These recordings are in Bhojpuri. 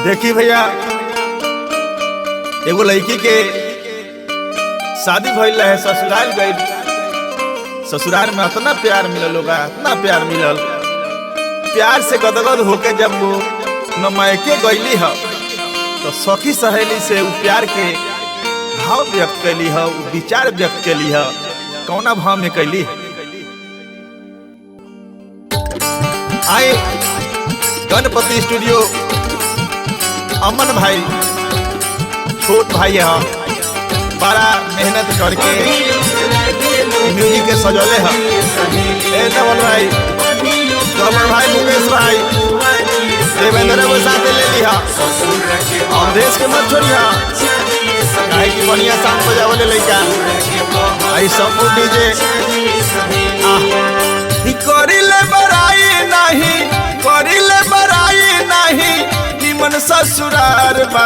देखी भैया एगो लड़की के शादी भइल है, ससुराल गई। ससुराल में इतना प्यार मिलल होगा, इतना प्यार मिलल, प्यार से गदगद होके जब वो न मायके गईली है तो सखी सहेली से वो प्यार के भाव व्यक्त कैली है, विचार व्यक्त कैली है। कौना भाव में कैली है? आए गणपति स्टूडियो अमन भाई छोट भाई है, बड़ा मेहनत करके म्यूजिक के सजौले है। नवल भाई, कमल भाई, मुकेश भाई, देवेंद्र को साथ ले लिया और देश के मत छोड़िया काहे की बढ़िया शाम बजावले लइका आई सब डीजे करिले बड़ाई नहीं, करिले बड़ाई नहीं, निमन ससुरार बा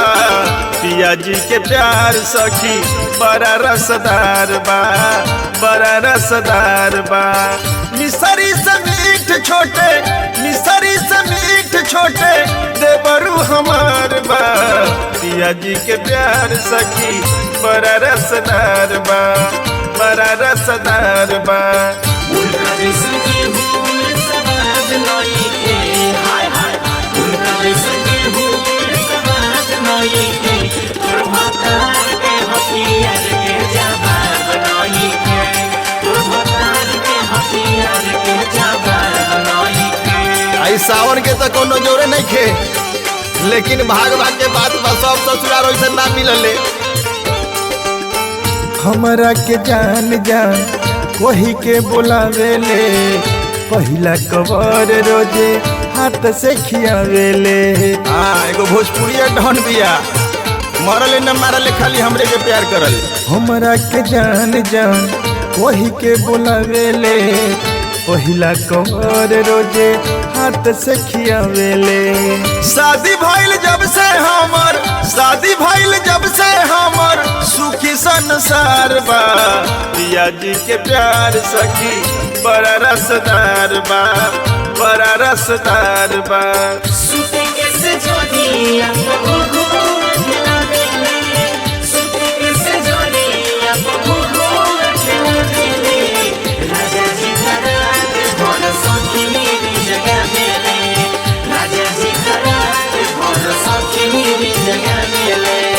पिया जी के प्यार सखी बड़ा रसदार बा, बड़ा रसदार बा। मिसरी से मीठ छोटे, मिसरी से मीठ छोटे देवरू हमार बा पिया जी के प्यार सखी बड़ा रसदार बा, बड़ा रसदार बा। आई सावन के तो कोनो जोरे नहीं खे, लेकिन भाग भाग के बात सब ससुराल वैसे ना मिलले। हमरा के जान जान वही के बुलावेले, पहिला कबर रोजे हाथ से खियावेले। एगो भोजपुरिया ढन बिया, मरले न मारले खाली हमरे के प्यार करल। हमरा के जान जान वही के बुलावेले, पहिला कबर रोजे हाथ से खियावेले। शादी भइल जब से हमर, शादी भइल जब से हमर सुखी संसार बा पिया जी के प्यार सखी बड़ा रसदार बा, बड़ा रसदार बा।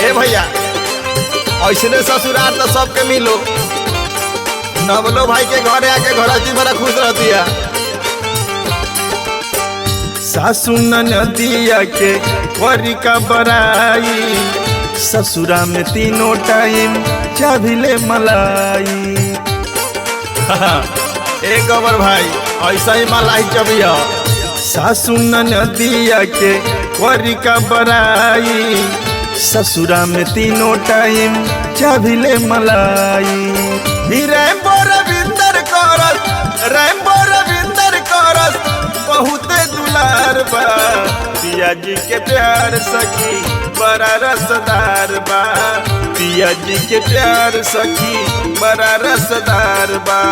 ए भैया ऐसने ससुराल तो सबके मिलो। नवलो भाई के घरे आके घरती बड़ा खुश रहती है। सासू नदिया के वरी का बड़ाई, ससुरा में तीनों टाइम चाभिले मलाई। एक गबर भाई ऐसा ही मलाई चबिया। सासू नदिया के वरी का बड़ाई, ससुरा में तीनों टाइम चाभिले मलाई। रैम्बो रविंदर करस, रैम्बो रविंदर करस बहुते दुलार बा पिया जी के प्यार सखी बड़ा रसदार बा, पिया जी के प्यार सखी बड़ा रसदार बा।